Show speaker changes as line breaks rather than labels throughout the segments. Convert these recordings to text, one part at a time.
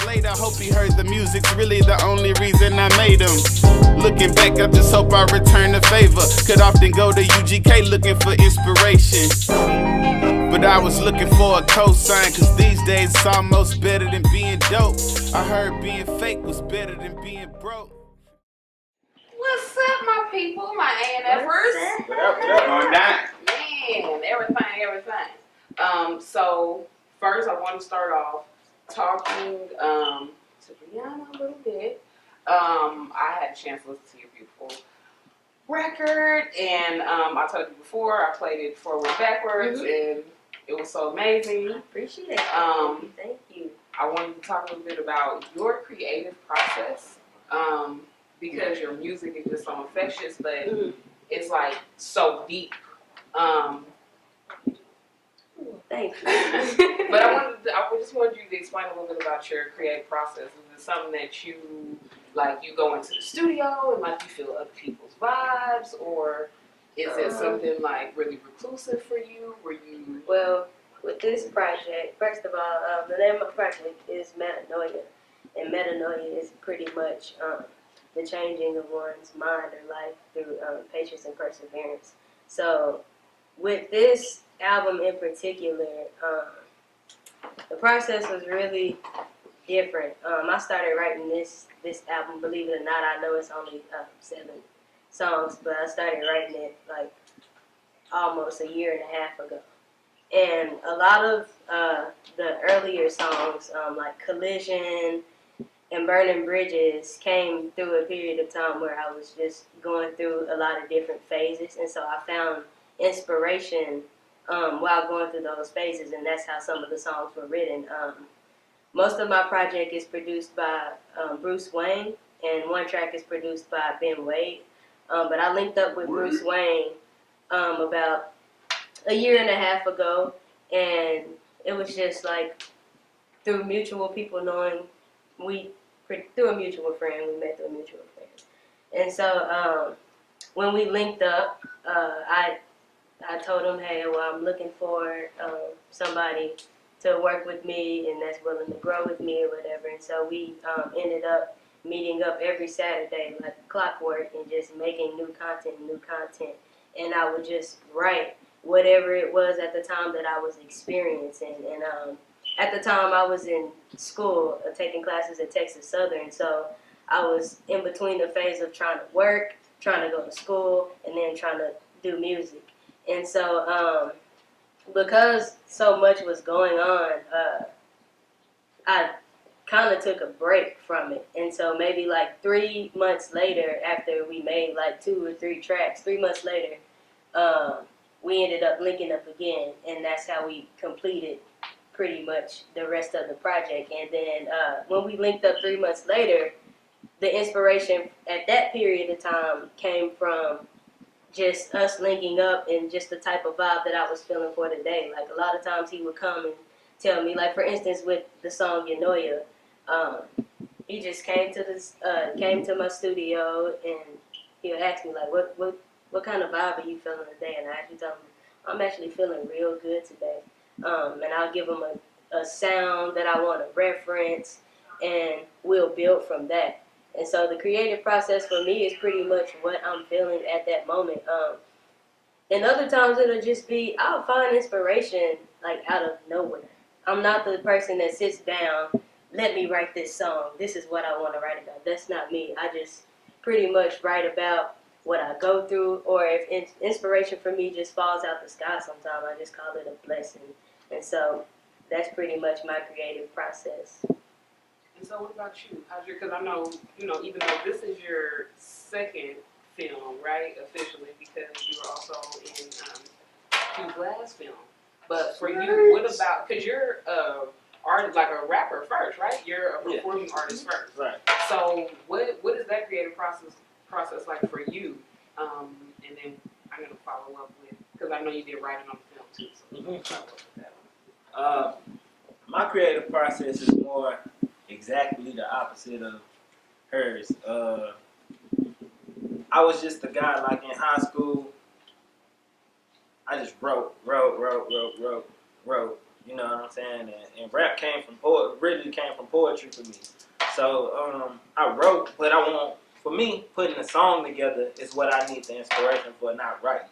later, hope he heard the music's really the only reason I made him. Looking back, I just hope I return the favor. Could often go to UGK looking for inspiration, but I was looking for a cosign, cause these days it's almost better than being dope. I heard being fake was better than being broke.
What's up, my people, my A&Fers?
What up, on that?
Man, everything. So first I want to start off talking to Brianna a little bit. I had a chance to listen to your beautiful record, and I told you before, I played it forward and backwards, and it was so amazing.
I appreciate it. Thank you.
I wanted to talk a little bit about your creative process, because your music is just so infectious, but it's like so deep.
Thank you.
But I just wanted you to explain a little bit about your creative process. Is it something that you go into the studio and like you feel other people's vibes, or is it something like really reclusive for you?
Well, with this project, first of all, the name of the project is Metanoia, and metanoia is pretty much the changing of one's mind or life through patience and perseverance. So, with this album in particular, the process was really different. I started writing this album, believe it or not. I know it's only 7 songs, but I started writing it like almost a year and a half ago. And a lot of the earlier songs, like Collision and Burning Bridges, came through a period of time where I was just going through a lot of different phases, and so I found inspiration while going through those phases, and that's how some of the songs were written. Most of my project is produced by Bruce Wayne, and one track is produced by Ben Wade. But I linked up with Bruce Wayne about a year and a half ago, and it was just like through mutual people knowing, through a mutual friend, we met through a mutual friend. And so when we linked up, I told him, hey, well, I'm looking for somebody to work with me and that's willing to grow with me or whatever. And so we ended up meeting up every Saturday like clockwork and just making new content. And I would just write whatever it was at the time that I was experiencing. And at the time I was in school taking classes at Texas Southern. So I was in between the phase of trying to work, trying to go to school, and then trying to do music. And so because so much was going on, I kind of took a break from it. And so maybe like 3 months later, after we made like 2 or 3 tracks, 3 months later, we ended up linking up again, and that's how we completed pretty much the rest of the project. And then when we linked up 3 months later, the inspiration at that period of time came from just us linking up and just the type of vibe that I was feeling for the day. Like a lot of times he would come and tell me, like for instance with the song Yanoya, he just came to my studio and he would ask me like, what kind of vibe are you feeling today? And I actually tell him, I'm actually feeling real good today. And I'll give him a sound that I want to reference, and we'll build from that. And so the creative process for me is pretty much what I'm feeling at that moment. And other times it'll just be, I'll find inspiration like out of nowhere. I'm not the person that sits down, let me write this song. This is what I want to write about. That's not me. I just pretty much write about what I go through, or if inspiration for me just falls out the sky sometimes, I just call it a blessing. And so that's pretty much my creative process.
And so what about you? Because I know, even though this is your second film, right, officially, because you were also in Q's last film. But for you, what about, because you're like a rapper first, right? You're a performing artist first.
Right.
So what is that creative process like for you? And then I'm going to follow up with, because I know you did writing on the film too, so follow up with that one.
My creative process is more exactly the opposite of hers. I was just a guy, like in high school, I just wrote. You know what I'm saying? And rap really came from poetry for me. So I wrote, but for me, putting a song together is what I need the inspiration for, not writing.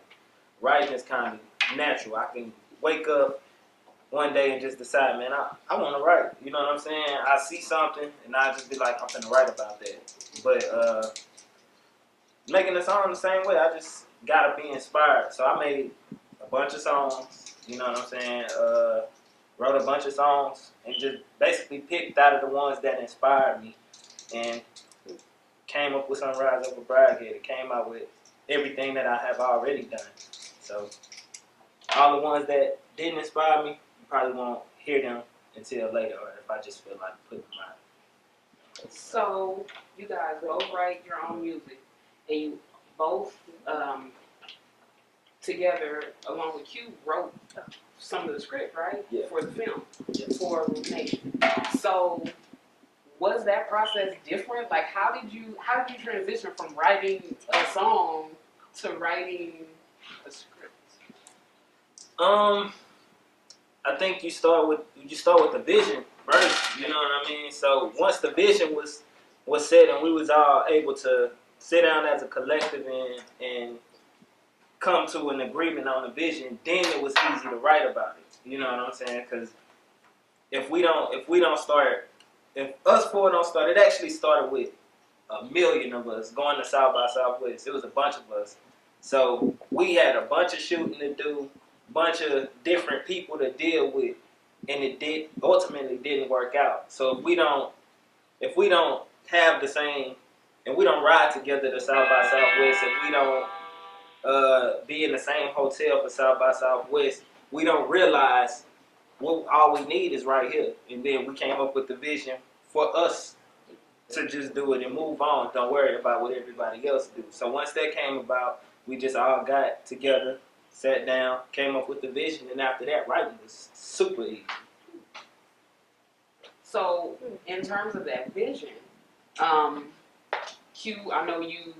Writing is kind of natural. I can wake up one day and just decide, man, I want to write. You know what I'm saying? I see something and I just be like, I'm finna write about that. But making a song the same way, I just gotta be inspired. So I made a bunch of songs. You know what I'm saying? Wrote a bunch of songs and just basically picked out of the ones that inspired me and came up with Sunrise Over Bridehead. It came out with everything that I have already done. So all the ones that didn't inspire me, you probably won't hear them until later, or if I just feel like putting them out.
So you guys both write your own music, and you both together, along with Q, wrote some of the script, right?
Yeah.
For the film,
Yes.
for Rumination. So was that process different? Like, how did you transition from writing a song to writing a script?
I think you start with the vision first. You know what I mean? So once the vision was set and we was all able to sit down as a collective and come to an agreement on the vision, then it was easy to write about it. You know what I'm saying? Because if us four don't start, it actually started with a million of us going to South by Southwest. It was a bunch of us. So we had a bunch of shooting to do, bunch of different people to deal with, and it ultimately didn't work out. So if we don't have the same, and we don't ride together to South by Southwest, if we don't be in the same hotel for South by Southwest, we don't realize all we need is right here. And then we came up with the vision for us to just do it and move on. Don't worry about what everybody else do. So once that came about, we just all got together, sat down, came up with the vision, and after that, writing was super easy.
So in terms of that vision, Q, I know you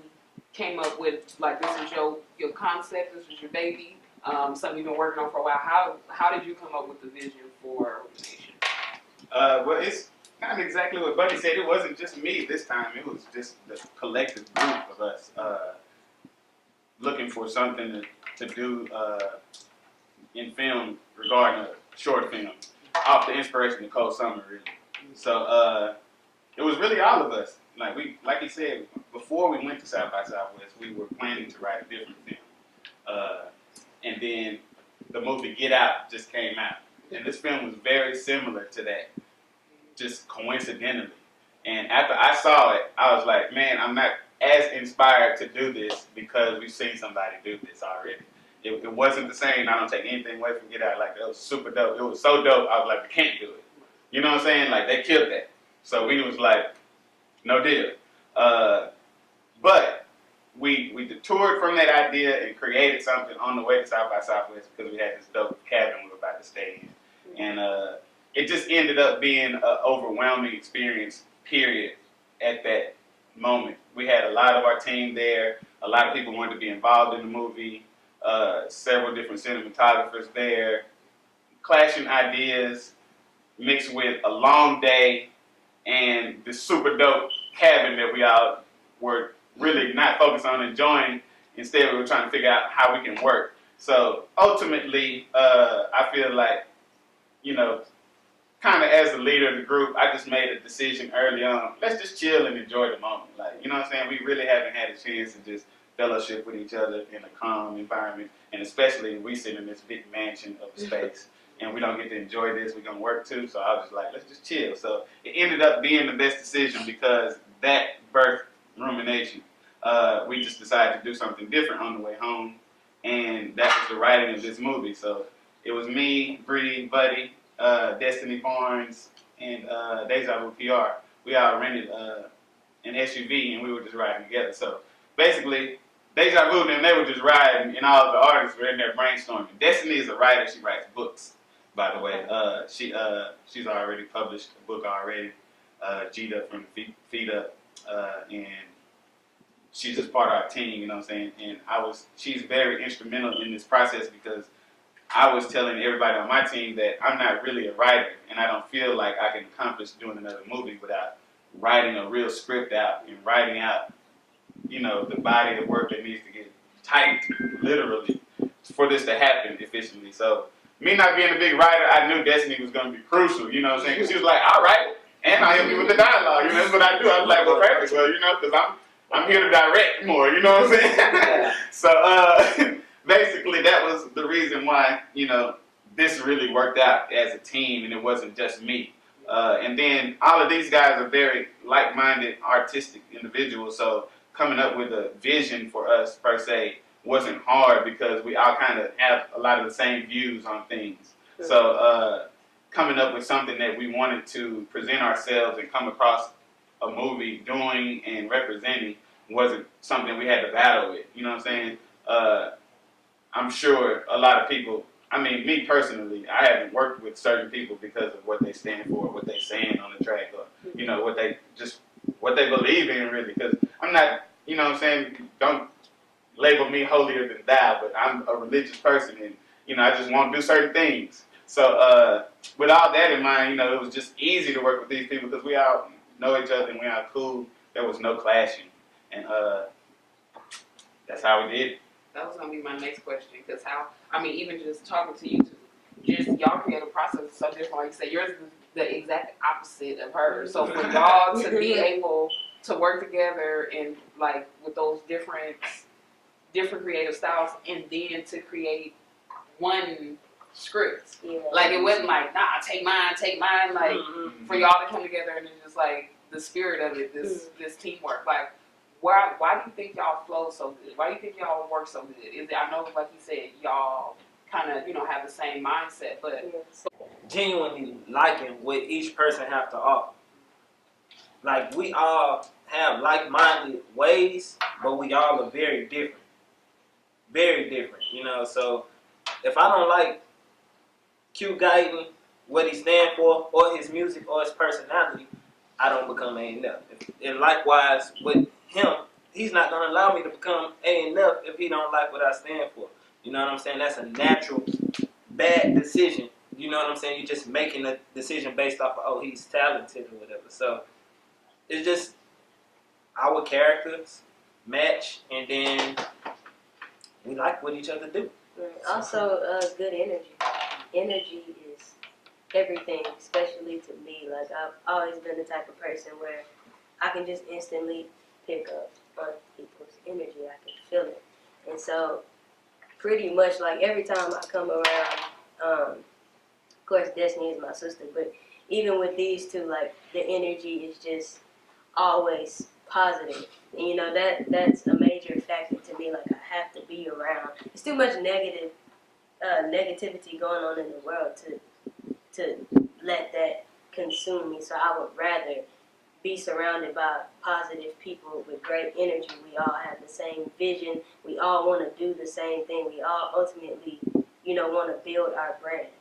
came up with, like, this is your concept, this is your baby, something you've been working on for a while. How did you come up with the vision for Rumination?
Well, it's kind of exactly what Buddy said. It wasn't just me this time. It was just the collective group of us looking for something to do in film regarding a short film, off the inspiration of Cold Summer, really. So it was really all of us. Like he said, before we went to South by Southwest, we were planning to write a different film. And then the movie Get Out just came out. And this film was very similar to that, just coincidentally. And after I saw it, I was like, man, I'm not as inspired to do this because we've seen somebody do this already. It wasn't the same. I don't take anything away from Get Out. Like, it was super dope. It was so dope, I was like, we can't do it. You know what I'm saying? Like, they killed that. So we was like, no deal. But we detoured from that idea and created something on the way to South by Southwest because we had this dope cabin we were about to stay in. And it just ended up being an overwhelming experience, period, at that moment. We had a lot of our team there. A lot of people wanted to be involved in the movie. Several different cinematographers there. Clashing ideas mixed with a long day and this super dope cabin that we all were really not focused on enjoying. Instead, we were trying to figure out how we can work. So ultimately, I feel like, kind of as the leader of the group, I just made a decision early on. Let's just chill and enjoy the moment. Like, you know what I'm saying? We really haven't had a chance to just fellowship with each other in a calm environment. And especially we sit in this big mansion of a space and we don't get to enjoy this. We're going to work too. So I was just like, let's just chill. So it ended up being the best decision because that birthed Rumination. We just decided to do something different on the way home. And that was the writing of this movie. So it was me, Bree, Buddy, Destiny Barnes, and Deja Vu PR. We all rented an SUV and we were just riding together. So basically, Deja Vu and they were just riding and all of the artists were in there brainstorming. Destiny is a writer. She writes books, by the way. She's already published a book already, G'd Up from Feed Up, and she's just part of our team, you know what I'm saying? And she's very instrumental in this process because I was telling everybody on my team that I'm not really a writer, and I don't feel like I can accomplish doing another movie without writing a real script out and writing out, you know, the body of work that needs to get typed, literally, for this to happen efficiently. So, me not being a big writer, I knew Destiny was going to be crucial, you know what I'm saying? Because she was like, I'll write it, and I'll help you with the dialogue. You know, that's what I do. I was like, well, perfect, well, you know, because I'm here to direct more, you know what I'm saying? So, basically, that was the reason why, you know, this really worked out as a team, and it wasn't just me. And then all of these guys are very like-minded, artistic individuals, so coming up with a vision for us, per se, wasn't hard because we all kind of have a lot of the same views on things. So coming up with something that we wanted to present ourselves and come across a movie doing and representing wasn't something we had to battle with, you know what I'm saying? I'm sure a lot of people, I mean, me personally, I haven't worked with certain people because of what they stand for, what they saying on the track, or, you know, what they believe in, really, because I'm not, you know what I'm saying, don't label me holier than thou, but I'm a religious person, and, you know, I just want to do certain things. So, with all that in mind, you know, it was just easy to work with these people because we all know each other and we all cool. There was no clashing, and that's how we did it.
That was gonna be my next question, because even just talking to you two, just y'all creative process is so different. Like you said, yours is the exact opposite of hers. So for y'all to be able to work together and like with those different creative styles, and then to create one script, like it wasn't like take mine, like for y'all to come together and it's just like the spirit of it, this teamwork, like. Why do you think y'all flow so good? Why do you think y'all work so good? Is it, I know, like you said, y'all kind of, you know, have the same mindset, but
genuinely liking what each person have to offer. Like, we all have like-minded ways, but we all are very different. Very different, you know. So if I don't like Q Guyton, what he stand for, or his music, or his personality, I don't become A&F. And likewise with him, he's not going to allow me to become A&F if he don't like what I stand for. You know what I'm saying? That's a natural bad decision. You know what I'm saying? You're just making a decision based off of, oh, he's talented or whatever. So it's just our characters match, and then we like what each other do.
Also, good energy. Energy is everything, especially to me. Like, I've always been the type of person where I can just instantly pick up on people's energy. I can feel it. And so, pretty much, like, every time I come around, of course, Destiny is my sister, but even with these two, like, the energy is just always positive. And, you know, that's a major factor to me. Like, I have to be around. There's too much negativity going on in the world to let that consume me. So I would rather be surrounded by positive people with great energy. We all have the same vision. We all want to do the same thing. We all ultimately, you know, want to build our brand.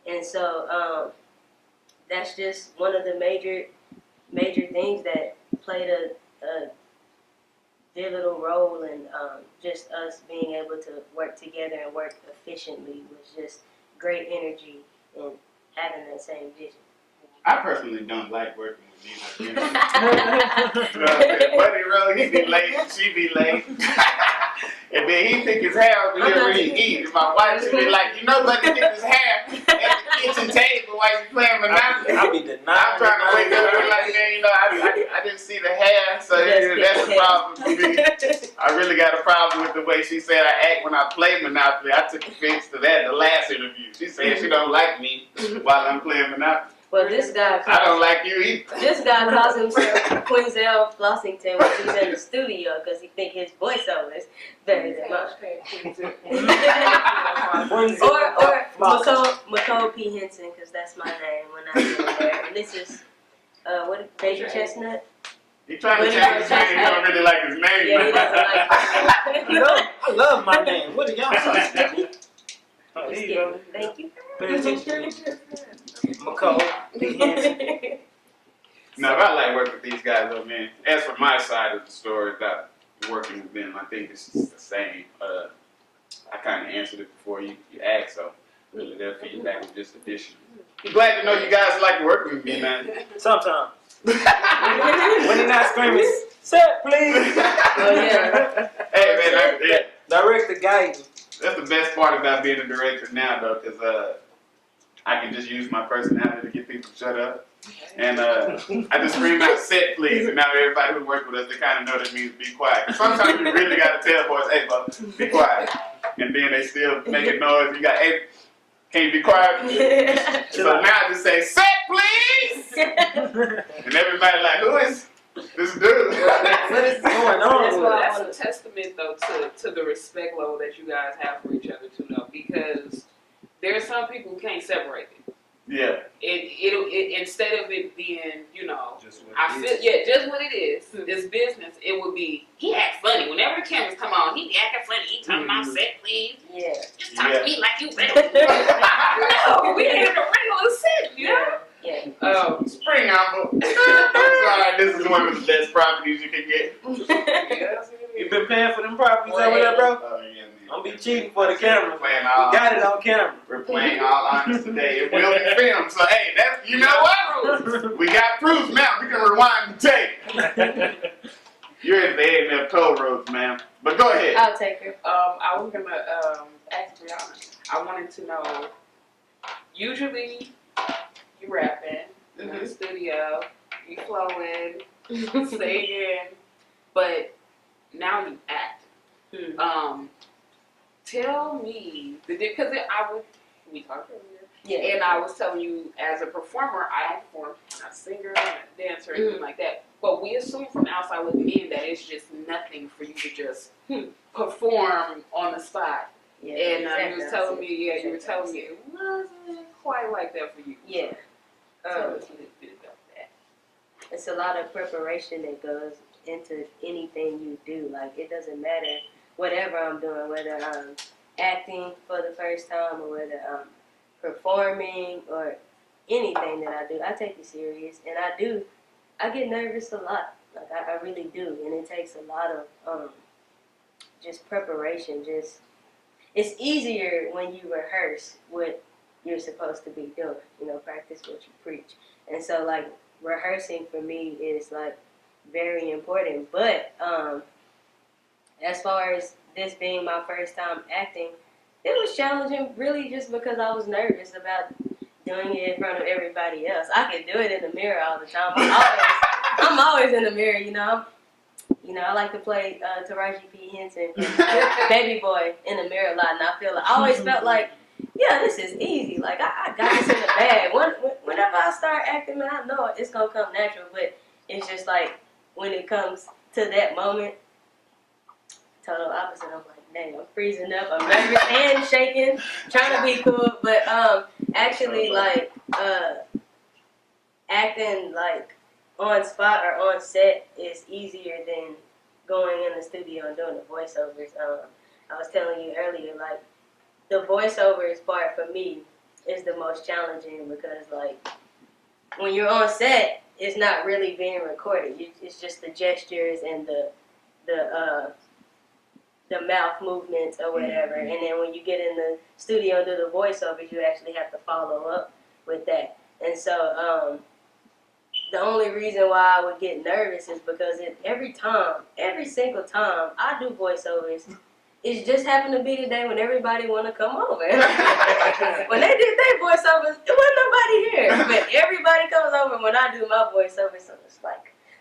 And so that's just one of the major things that played a pivotal role in just us being able to work together and work efficiently was just great energy and having that same vision.
I personally don't like working with neither. You know what I'm saying? Buddy Rowe, he be late, she be late. And then he pick his hair over here when he eat. And my wife, she be like, you know, Buddy pick his hair at the kitchen table while you playing Monopoly.
I be denying.
I'm trying to wake up and like, man, you know, I didn't see the hair, so that's a problem for me. I really got a problem with the way she said I act when I play Monopoly. I took offense to that in the last interview. She said she don't like me while I'm playing Monopoly.
Well, this guy.
I don't like you either.
This guy calls himself Quinzel Flossington when he's in the studio because he think his voiceover is better than mine. or McCole P. Henson, because that's my name when I get there. And this is Deja Chestnut.
He trying to change his name. He don't really like his name.
Yeah, he doesn't like his name.
I love my name. What are y'all talking about?
Thank you.
Pay attention. McCall.
No, I like working with these guys, though, man. As for my side of the story about working with them, I think it's the same. I kind of answered it before you asked. So, Really, their feedback was just additional. I'm glad to know you guys like working with me, man.
Sometimes. When you're not screaming, set please.
Oh yeah.
Hey, man,
Direct the guidance.
that's the best part about being a director now, though, because I can just use my personality to get people to shut up. And I just scream out, set please, and now everybody who works with us, they kind of know that means be quiet. Sometimes you really got to tell boys, hey, bro, be quiet. And then they still making noise. You got, hey, can you be quiet? So now I just say, set please! And everybody like, who is this dude?
What is going on?
That's a testament, though, to the respect level that you guys have for each other, too, though, because there are some people who can't separate it.
Yeah.
It instead of it being, you know,
Just what
I
it
feel
is.
just what it is. This business, it would be he act funny whenever the cameras come on. He be acting funny. He talking about set, please.
Yeah.
Just talk to me like you better. No, we ain't in a regular set, you know.
Yeah.
Spring apple. I'm sorry, this is one of the best properties you can get.
Yes,
You been paying for them properties over there, bro?
Oh, yeah, man.
Don't be cheating for the camera.
We're playing
We got it on camera.
We're playing all honest today. It will be filmed, so hey, that's, you know what? We got proof now. We can rewind the tape. You're at the AMF toll roads, ma'am. But go ahead.
I'll take her.
I was gonna ask Brianna. I wanted to know. Usually, you rapping in the studio, you flowing, singing, but now you act. Tell me, because we talked earlier,
Yeah.
and I was telling you, as a performer, I don't perform. I'm not a singer, I'm not a dancer, or anything like that. But we assume from outside looking in that it's just nothing for you to just perform on the spot.
Yeah.
And you were telling me, you were telling me it wasn't quite like that for you.
Yeah.
Tell us a little bit about that.
It's a lot of preparation that goes into anything you do. Like, it doesn't matter whatever I'm doing, whether I'm acting for the first time or whether I'm performing or anything that I do. I take it serious, and I get nervous a lot. Like, I really do, and it takes a lot of just preparation. It's easier when you rehearse what you're supposed to be doing, you know, practice what you preach. And so, like, rehearsing for me is, like, very important. But as far as this being my first time acting, it was challenging really just because I was nervous about doing it in front of everybody else. I could do it in the mirror all the time. I'm always in the mirror, you know. I like to play Taraji P. Henson, Baby Boy, in the mirror a lot, and I always felt like, yeah, this is easy. Like, I got this in the bag. Whenever I start acting, man, I know it's going to come natural, but it's just like, when it comes to that moment, total opposite. I'm like, dang, I'm freezing up, I'm nervous and shaking, trying to be cool, but actually, like, acting, like, on spot or on set is easier than going in the studio and doing the voiceovers. I was telling you earlier, like, the voiceovers part for me is the most challenging because, like, when you're on set, it's not really being recorded. It's just the gestures and the mouth movements or whatever. And then when you get in the studio and do the voiceovers, you actually have to follow up with that. And so the only reason why I would get nervous is because every single time I do voiceovers, it just happened to be the day when everybody want to come over. When they did their voiceovers, there wasn't nobody here. But everybody comes over when I do my voiceovers,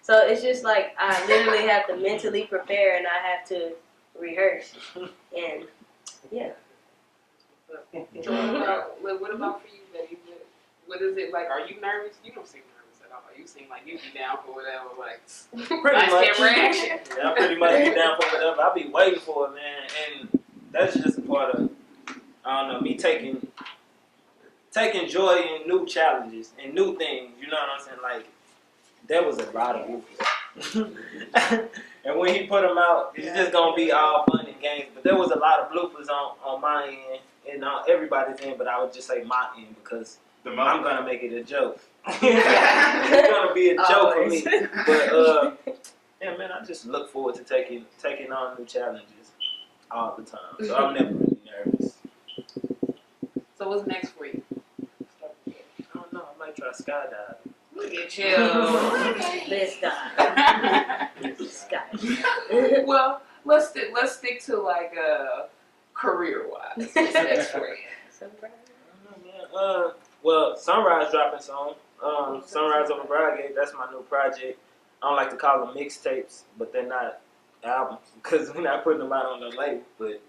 so it's just like I literally have to mentally prepare and I have to rehearse. And yeah.
What about for you, baby? What is it like? Are you nervous? You don't seem nervous at all. You seem like you be down for whatever. Like,
Pretty much.
camera action.
Yeah, I pretty much be down for whatever. I be waiting for it, man, and that's just a part of, I don't know, me taking joy in new challenges and new things. You know what I'm saying? Like, there was a lot of bloopers, and when he put them out, it's just gonna be all fun and games. But there was a lot of bloopers on my end and on everybody's end. But I would just say my end because I'm gonna make it a joke. It's gonna be a joke for me. But yeah, man, I just look forward to taking on new challenges all the time. So I'm never really nervous.
So So what's next for you?
I don't know. I might try skydiving.
Look at you.
Let's die. Sky.
Well, let's stick to like career wise. What's next for you?
Surprise.
I don't know, man. Well, Sunrise dropping song. Sunrise over Broadgate. That's my new project. I don't like to call them mixtapes, but they're not albums because we're not putting them out on the label. But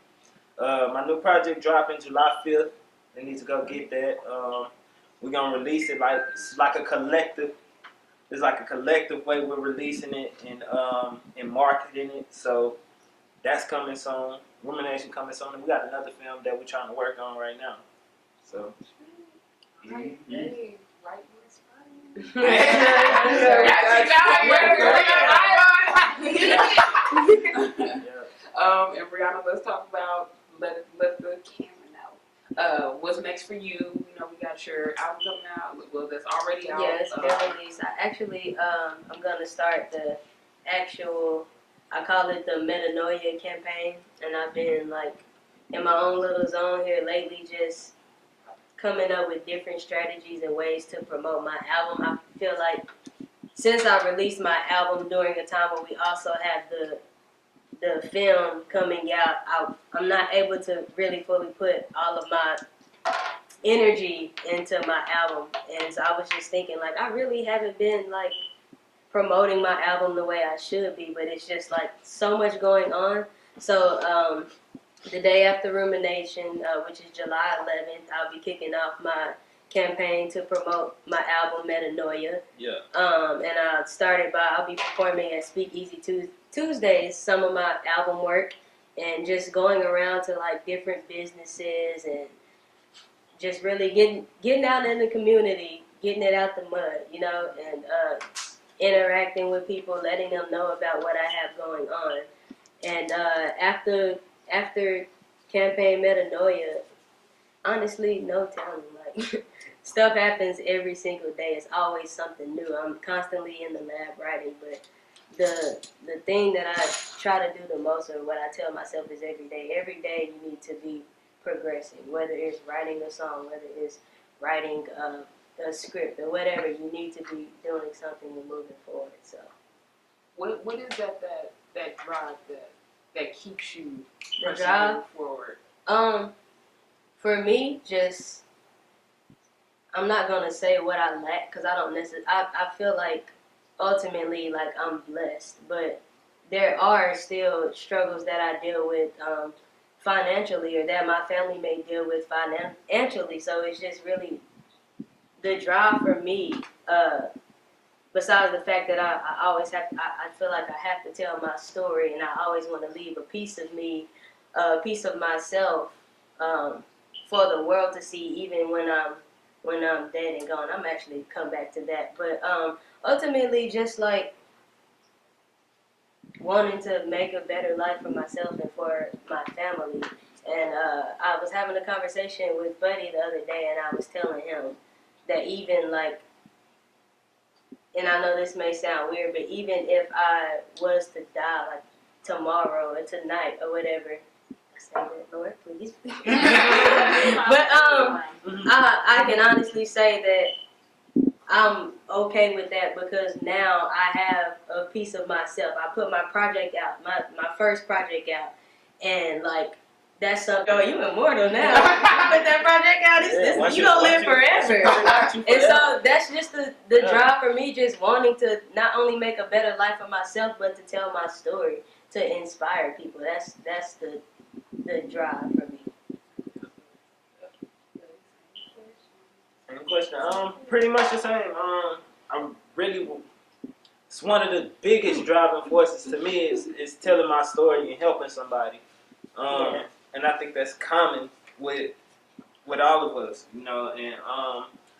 my new project dropping July 5th. They need to go get that. We're gonna release it like it's like a collective. It's like a collective way we're releasing it and marketing it. So that's coming soon. Rumination coming soon. And we got another film that we're trying to work on right now. So.
Hey, right. And Brianna, let's talk about let the camera know. What's next for you? You know, we got your album coming out. Well, that's already out.
Yes, definitely. So actually, I'm gonna start the actual. I call it the Metanoia campaign, and I've been like in my own little zone here lately, just coming up with different strategies and ways to promote my album. I feel like since I released my album during a time where we also have the film coming out, I'm not able to really fully put all of my energy into my album. And so I was just thinking, like, I really haven't been, like, promoting my album the way I should be, but it's just, like, so much going on. So the day after Rumination, which is July 11th, I'll be kicking off my campaign to promote my album Metanoia.
Yeah.
And I'll be performing at Speakeasy Tuesdays, some of my album work, and just going around to like different businesses and just really getting out in the community, getting it out the mud, you know, and interacting with people, letting them know about what I have going on. And after campaign Metanoia, honestly, no telling. Like, stuff happens every single day. It's always something new. I'm constantly in the lab writing, but the thing that I try to do the most, or what I tell myself, is every day you need to be progressing. Whether it's writing a song, whether it's writing a script, or whatever, you need to be doing something and moving forward. So,
what is that drive that keeps you
The
pushing
drive?
forward?
For me, just I'm not gonna say what I lack, because I don't necessarily. I feel like ultimately, like, I'm blessed, but there are still struggles that I deal with financially, or that my family may deal with financially. So it's just really the drive for me. Besides the fact that I always have, I feel like I have to tell my story, and I always want to leave a piece of me, a piece of myself, for the world to see, even when I'm dead and gone. I'm actually come back to that, but ultimately, just like wanting to make a better life for myself and for my family. And I was having a conversation with Buddy the other day, and I was telling him that even like, and I know this may sound weird, but even if I was to die like tomorrow or tonight or whatever, say that, Lord, please. But I can honestly say that I'm okay with that, because now I have a piece of myself. I put my project out, my first project out, and like, that's something. Oh, you immortal now. You put that project out, you gonna live forever. And so that's just the drive for me, just wanting to not only make a better life for myself, but to tell my story, to inspire people. That's the drive for me.
Same question. Pretty much the same. I'm really. It's one of the biggest driving forces to me is telling my story and helping somebody. And I think that's common with all of us, you know. And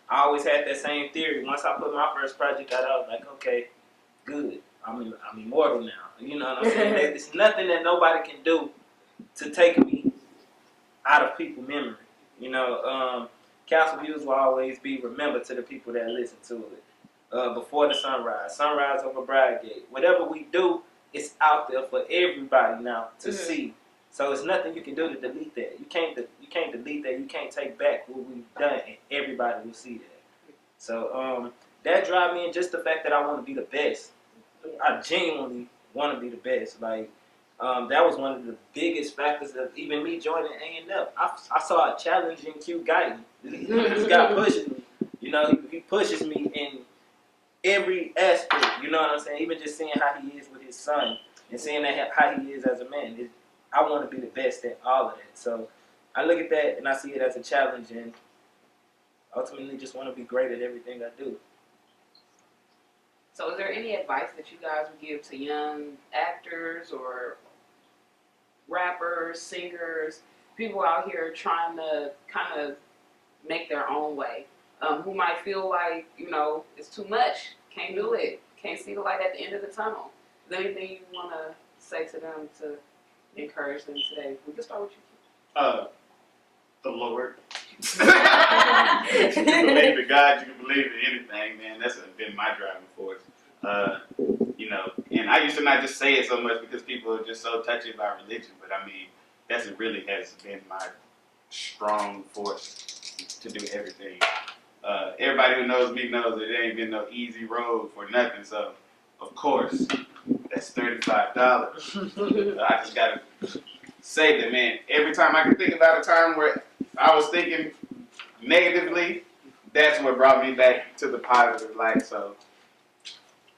I always had that same theory. Once I put my first project out, I was like, okay, good. I'm immortal now. You know what I'm saying? There's nothing that nobody can do to take me out of people's memory. You know, Castle Views will always be remembered to the people that listen to it. Before the sunrise over Broadgate. Whatever we do, it's out there for everybody now to see. So it's nothing you can do to delete that. You can't delete that. You can't take back what we've done, and everybody will see that. So that drive me, and just the fact that I want to be the best. I genuinely want to be the best. Like that was one of the biggest factors of even me joining A&F. I saw a challenge in Q Guyton. This guy pushes me. You know, he pushes me in every aspect. You know what I'm saying? Even just seeing how he is with his son and seeing that how he is as a man. I want to be the best at all of that. So I look at that and I see it as a challenge, and ultimately just want to be great at everything I do.
So is there any advice that you guys would give to young actors or rappers, singers, people out here trying to kind of make their own way, who might feel like, you know, it's too much, can't do it, can't see the light at the end of the tunnel? Is there anything you want to say to them to encourage them today? We can start with you.
The Lord. You can believe in God, you can believe in anything, man. That's been my driving force. You know, and I used to not just say it so much because people are just so touchy about religion, but I mean, that's really has been my strong force to do everything. Everybody who knows me knows that it ain't been no easy road for nothing, so of course, that's $35. I just gotta say that, man, every time I can think about a time where I was thinking negatively, that's what brought me back to the positive light. So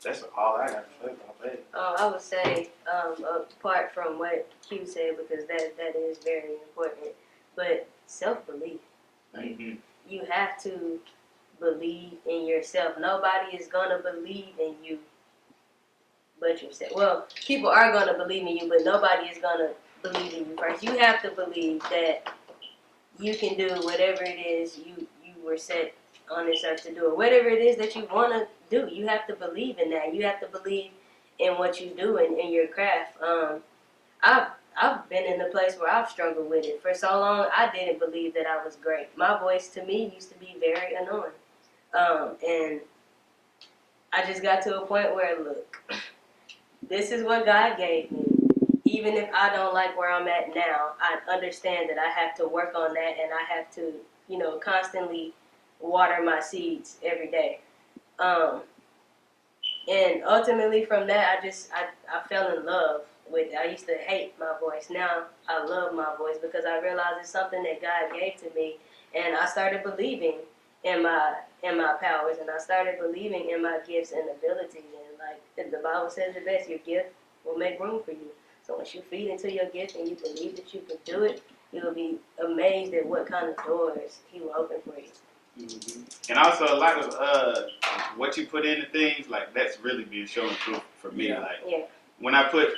that's all I got to say about that.
I would say, apart from what Q said, because that is very important, but self-belief.
Mm-hmm.
You have to believe in yourself. Nobody is going to believe in you but yourself. Well, people are going to believe in you, but nobody is going to believe in you first. You have to believe that you can do whatever it is you were set on this earth to do, or whatever it is that you want to do. You have to believe in that. You have to believe in what you do and in your craft. I've been in a place where I've struggled with it for so long. I didn't believe that I was great. My voice to me used to be very annoying, and I just got to a point where, look, this is what God gave me. Even if I don't like where I'm at now, I understand that I have to work on that, and I have to, you know, constantly water my seeds every day. And ultimately from that, I fell in love with it. I used to hate my voice. Now I love my voice because I realized it's something that God gave to me, and I started believing in my powers, and I started believing in my gifts and abilities. And like the Bible says it best, your gift will make room for you. So once you feed into your gift and you believe that you can do it, you'll be amazed at what kind of doors He will open for you.
Mm-hmm. And also a lot of what you put into things, like that's really being shown through for me.
Yeah.
Like when I put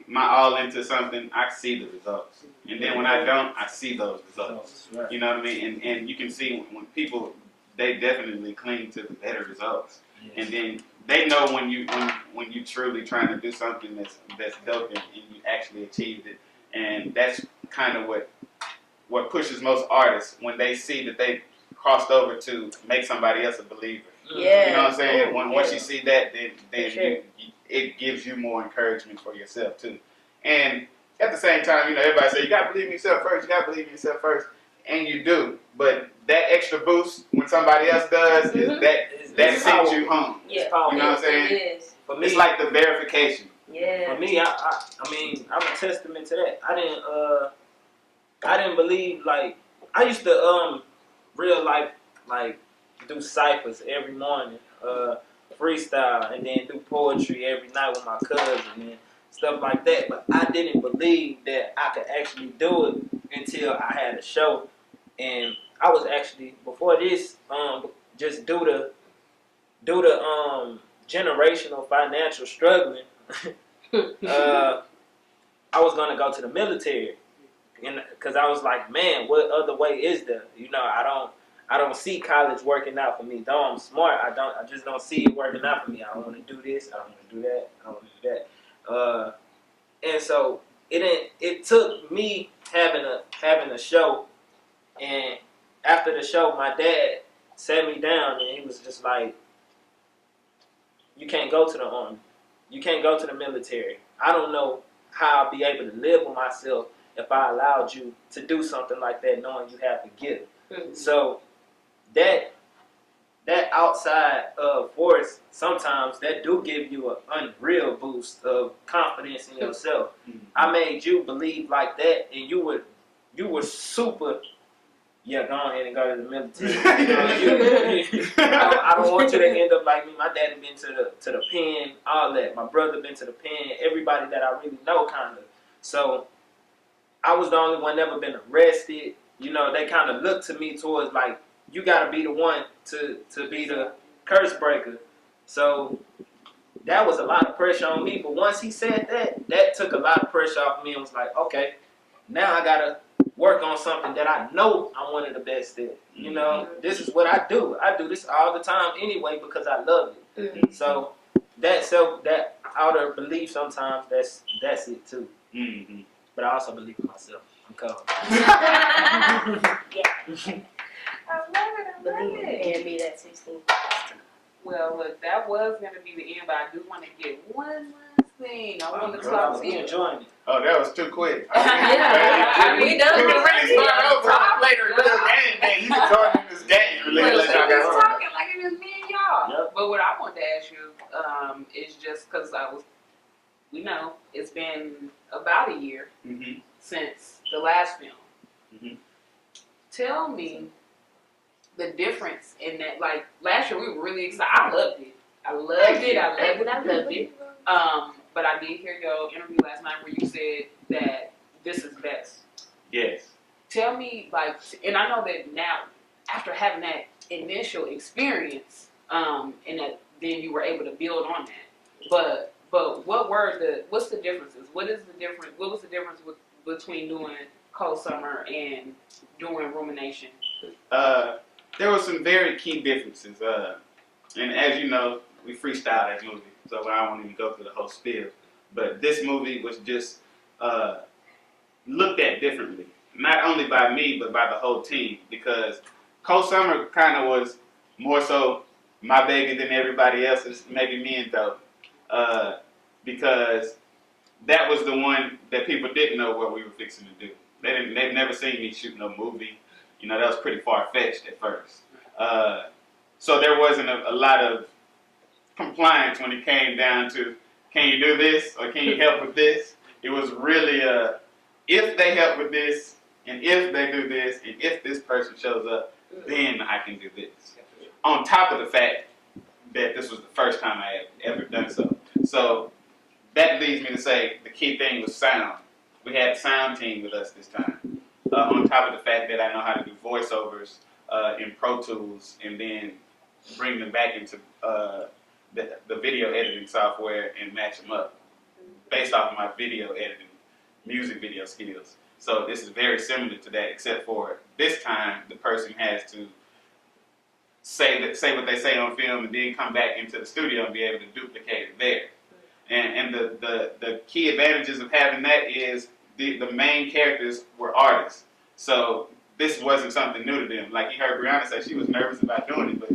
my all into something, I see the results. And then when I don't, I see those results.
Right.
You know what I mean? And you can see when people, they definitely cling to the better results.
Yes.
And then they know when you truly trying to do something that's dope and you actually achieved it. And that's kind of what pushes most artists when they see that they crossed over to make somebody else a believer.
Yeah.
You know what I'm saying?
Ooh,
Once you see that, then
sure.
it gives you more encouragement for yourself too. And at the same time, you know, everybody say you gotta believe in yourself first. You gotta believe in yourself first, and you do. But that extra boost when somebody else does, that sends you home.
Yeah.
You know what I'm saying?
It is.
For me,
It's like the verification.
Yeah.
For me, I mean, I'm a testament to that. I didn't believe, like, I used to real life, like, do ciphers every morning, freestyle, and then do poetry every night with my cousin and stuff like that. But I didn't believe that I could actually do it until I had a show. And I was actually, before this, just due to generational financial struggling, I was gonna go to the military, and because I was like, man, what other way is there? You know, I don't see college working out for me. Though I'm smart, I just don't see it working out for me. I don't want to do this. I don't want to do that. I don't want to do that. And so it took me having a show, and after the show, my dad sat me down and he was just like, you can't go to the army. You can't go to the military. I don't know how I'll be able to live with myself if I allowed you to do something like that, knowing you have the gift.
Mhm.
So that outside force, sometimes that do give you an unreal boost of confidence in yourself. I made you believe like that, and you were super. Yeah, go ahead and go to the military. I don't want you to end up like me. My daddy been to the pen, all that. My brother been to the pen. Everybody that I really know, kind of. So I was the only one never been arrested. You know, they kind of looked to me towards like, you got to be the one to be the curse breaker. So that was a lot of pressure on me. But once he said that, that took a lot of pressure off me and was like, okay, now I got to work on something that I know I'm one of the best at. You know, this is what I do. I do this all the time anyway because I love it. So that outer belief sometimes, that's it too. But I also believe in myself. I'm cold.
I love
Believe
it.
and be that 16.
Well, look, that was going to be the end, but I do want to get one last thing. I want to talk to
We
you.
enjoying it.
Oh, that was too quick.
Yeah,
we done. We can really start over and play the real game, man. You can join in this game. Really,
Look,
let y'all
we just
go.
talking like it was me and y'all.
Yep.
But what I wanted to ask you is just because we know it's been about a year since the last film. Tell me the difference in that. Like last year, we were really excited. I loved it. But I did hear your interview last night where you said that this is best.
Yes.
Tell me, like, and I know that now, after having that initial experience, and that then you were able to build on that. But what's the differences? What was the difference between doing Cold Summer and doing Rumination?
There were some very key differences. And as you know, we freestyled that movie, so I won't even go through the whole spiel. But this movie was just looked at differently, not only by me, but by the whole team, because Cold Summer kind of was more so my baby than everybody else's, maybe me and Dope, because that was the one that people didn't know what we were fixing to do. They've never seen me shoot no movie. You know, that was pretty far-fetched at first. So there wasn't a lot of compliance when it came down to, can you do this or can you help with this? It was really if they help with this and if they do this and if this person shows up, then I can do this. On top of the fact that this was the first time I had ever done so. So that leads me to say the key thing was sound. We had a sound team with us this time. On top of the fact that I know how to do voiceovers in Pro Tools and then bring them back into the video editing software and match them up based off of my video editing, music video skills. So this is very similar to that, except for this time the person has to say what they say on film and then come back into the studio and be able to duplicate it there. And the key advantages of having that is the main characters were artists. So this wasn't something new to them. Like you heard Brianna say, she was nervous about doing it, but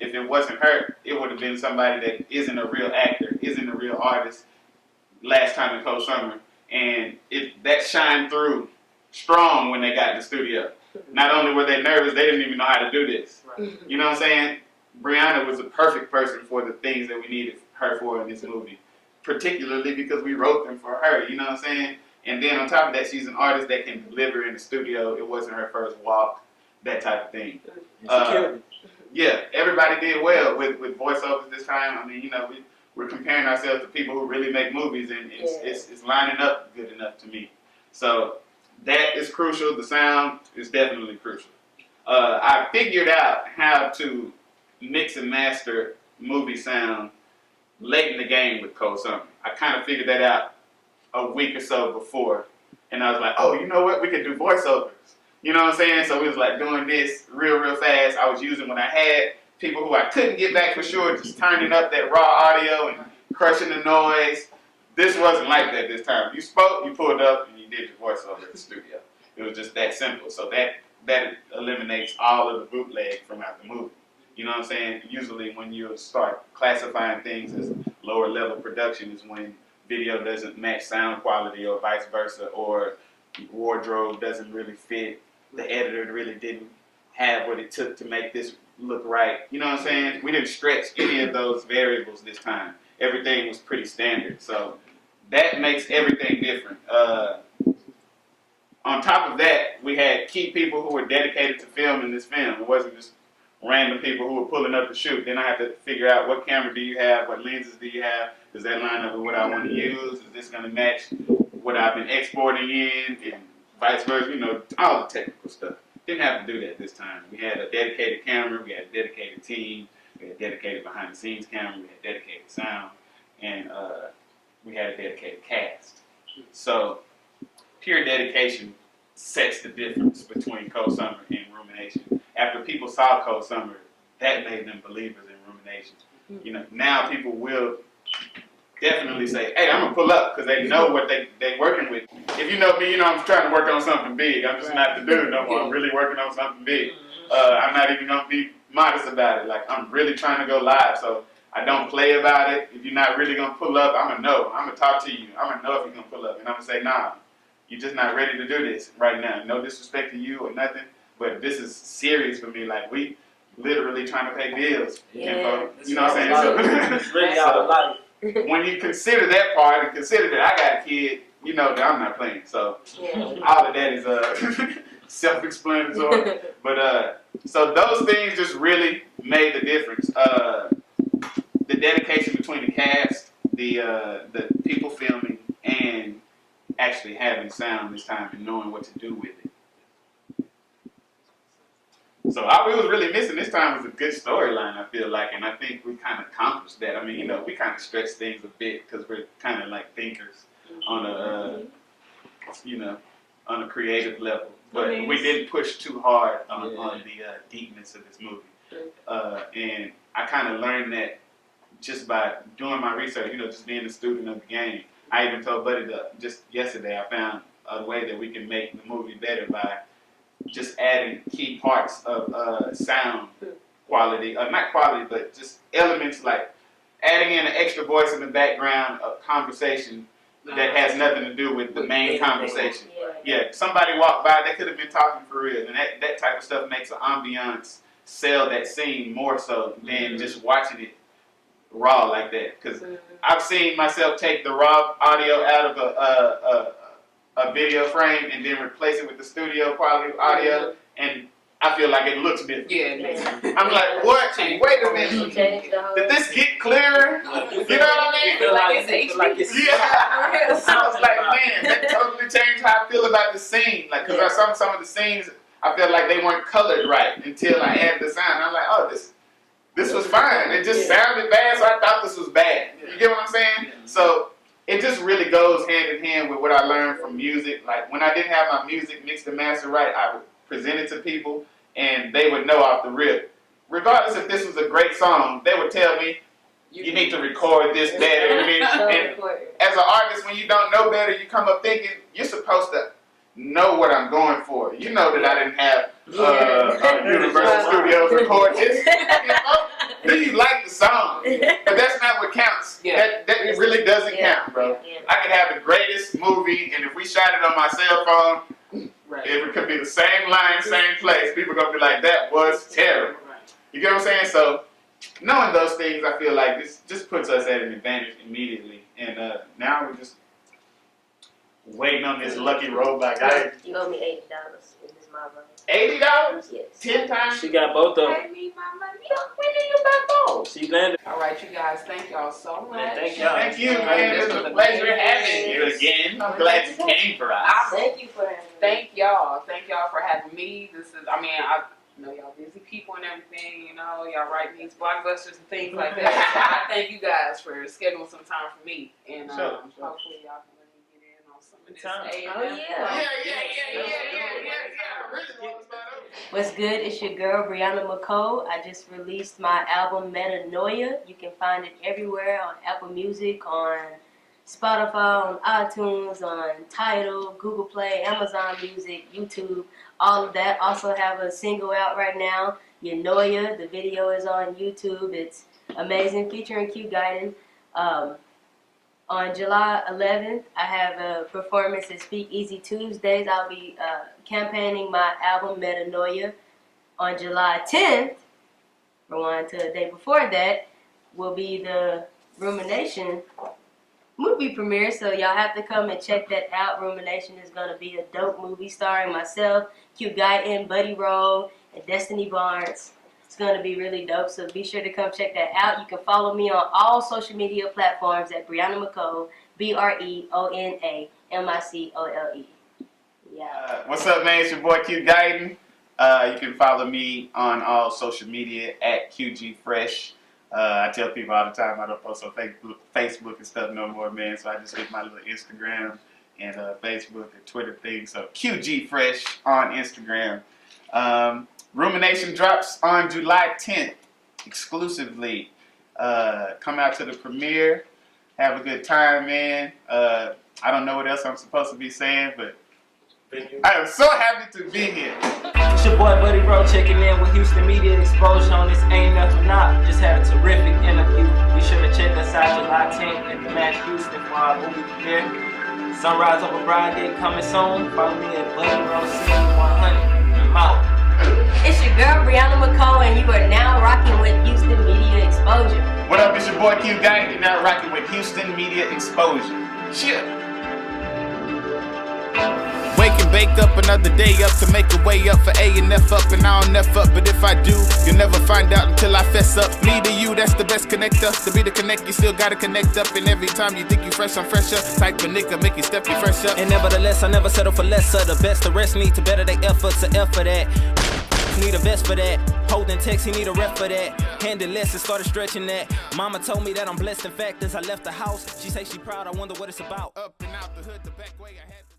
if it wasn't her, it would have been somebody that isn't a real actor, isn't a real artist last time in Cold Summer. And that shined through strong when they got in the studio. Not only were they nervous, they didn't even know how to do this.
Right.
You know what I'm saying? Brianna was the perfect person for the things that we needed her for in this movie, particularly because we wrote them for her, you know what I'm saying? And then on top of that, she's an artist that can deliver in the studio. It wasn't her first walk, that type of thing. Yeah, everybody did well with voiceovers this time. I mean, you know, we're comparing ourselves to people who really make movies, and it's lining up good enough to me. So that is crucial. The sound is definitely crucial. I figured out how to mix and master movie sound late in the game with Cold Summer. I kind of figured that out a week or so before, and I was like, oh, you know what? We could do voiceovers. You know what I'm saying? So we was like doing this real fast. I was using when I had people who I couldn't get back for sure, just turning up that raw audio and crushing the noise. This wasn't like that this time. You spoke, you pulled up, and you did your voiceover at the studio. It was just that simple. So that eliminates all of the bootleg from out the movie. You know what I'm saying? Usually when you start classifying things as lower level production is when video doesn't match sound quality or vice versa, or wardrobe doesn't really fit. The editor really didn't have what it took to make this look right. You know what I'm saying? We didn't stretch any of those variables this time. Everything was pretty standard. So that makes everything different. On top of that, we had key people who were dedicated to filming this film. It wasn't just random people who were pulling up to shoot. Then I had to figure out what camera do you have, what lenses do you have, does that line up with what I want to use, is this going to match what I've been exporting in, and vice versa, you know, all the technical stuff. Didn't have to do that this time. We had a dedicated camera, we had a dedicated team, we had a dedicated behind the scenes camera, we had dedicated sound, and we had a dedicated cast. So pure dedication sets the difference between Cold Summer and Rumination. After people saw Cold Summer, that made them believers in Rumination. You know, now people will definitely say, hey, I'm going to pull up, because they know what they working with. If you know me, you know I'm trying to work on something big. I'm just not the dude no more. I'm really working on something big. I'm not even going to be modest about it. Like, I'm really trying to go live, so I don't play about it. If you're not really going to pull up, I'm going to know. I'm going to talk to you. I'm going to know if you're going to pull up. And I'm going to say, nah, you're just not ready to do this right now. No disrespect to you or nothing, but this is serious for me. Like, we literally trying to pay bills.
Yeah.
You know what I'm saying? So,
It's really our life.
when you consider that part and consider that I got a kid, you know that I'm not playing. So all of that is self-explanatory. But so those things just really made the difference. The dedication between the cast, the people filming, and actually having sound this time and knowing what to do with it. So all we was really missing this time was a good storyline, I feel like, and I think we kind of accomplished that. I mean, you know, we kind of stretched things a bit because we're kind of like thinkers on a, you know, on a creative level. But we didn't push too hard on the deepness of this movie. And I kind of learned that just by doing my research, you know, just being a student of the game. I even told Buddy that just yesterday I found a way that we can make the movie better by just adding key parts of sound quality, not quality, but just elements like adding in an extra voice in the background of conversation that has nothing to do with the main conversation. Yeah, somebody walked by, they could have been talking for real, and that type of stuff makes an ambiance sell that scene more so than just watching it raw like that. Because I've seen myself take the raw audio out of a video frame and then replace it with the studio quality audio, and I feel like it looks different.
Yeah,
I'm like, what? Wait a minute. Did this get clearer? You know what I mean? Yeah. I was like, man, that totally changed how I feel about the scene. Like, because some of the scenes, I felt like they weren't colored right until I added the sound. I'm like, oh, this was fine. It just sounded bad, so I thought this was bad. You get what I'm saying? So it just really goes hand in hand with what I learned from music. Like, when I didn't have my music mixed and mastered right, I would present it to people, and they would know off the rip. Regardless if this was a great song, they would tell me, you need to record this better. And as an artist, when you don't know better, you come up thinking you're supposed to know what I'm going for. You know that I didn't have Universal Studios record this. Do you like the song? But that's not what counts. That really doesn't count, bro. I could have the greatest movie, and if we shot it on my cell phone, it could be the same line, same place. People are going to be like, that was terrible. You get what I'm saying? So knowing those things, I feel like this just puts us at an advantage immediately. And now we're just waiting on this lucky robot guy.
You owe me $80 in this mama.
$80?
Yes.
10 times?
She got both of them.
pay me my money.
When did you buy both?
She landed.
All right, you guys, thank y'all so much.
Man, thank y'all.
Thank you, man. It's a pleasure having you again. I'm glad you came for us.
Thank you for having me.
Thank y'all for having me. This is, I mean, I know y'all busy people and everything, you know, y'all write these blockbusters and things like that. So I thank you guys for scheduling some time for me, and hopefully y'all can let me get in on some of this A&M.
Oh, yeah.
Really want to start over.
What's good? It's your girl, Brianna McCole. I just released my album, Metanoia. You can find it everywhere on Apple Music, on Spotify, on iTunes, on Tidal, Google Play, Amazon Music, YouTube, all of that. Also have a single out right now, Yanoia. The video is on YouTube. It's amazing, featuring Q Guiding. On July 11th, I have a performance at Speak Easy Tuesdays. I'll be campaigning my album Metanoia. On July 10th, rewind to the day before that, will be the Rumination movie premiere. So y'all have to come and check that out. Rumination is going to be a dope movie starring myself, Q Guyton, Buddy Roll, and Destiny Barnes. It's going to be really dope, so be sure to come check that out. You can follow me on all social media platforms at Brianna McCole, BreonnaMicole. Yeah.
What's up, man? It's your boy Q Guyton. You can follow me on all social media at QGFresh. I tell people all the time I don't post on Facebook and stuff no more, man. So I just hit my little Instagram and Facebook and Twitter thing. So QGFresh on Instagram. Rumination drops on July 10th exclusively. Come out to the premiere. Have a good time, man. I don't know what else I'm supposed to be saying, but I am so happy to be here.
It's your boy Buddy Bro checking in with Houston Media Exposure on this Ain't Nothing Not. Just had a terrific interview. Be sure to check us out July 10th at the Match Houston for our movie premiere. Sunrise over Broadgate coming soon. Follow me at Buddy Bro 100. I'm out.
It's your girl Brianna McCole, and you are now rocking with Houston Media Exposure.
What up? It's your boy Q Guyton. You're now rocking with Houston Media Exposure. Shit.
Wake and bake up another day up to make a way up for A and F up, and I don't F up, but if I do, you'll never find out until I fess up. Me to you, that's the best connector. To be the connect, you still gotta connect up, and every time you think you fresh, I'm fresher. Type of nigga, make you step you fresh up.
And nevertheless, I never settle for lesser. The best, the rest need to better their efforts, a F for that. Need a vest for that. Holding text, he need a rep for that. Handed less and started stretching that. Mama told me that I'm blessed. In fact, as I left the house, she say she proud. I wonder what it's about.
Up and out the hood, the back way I had to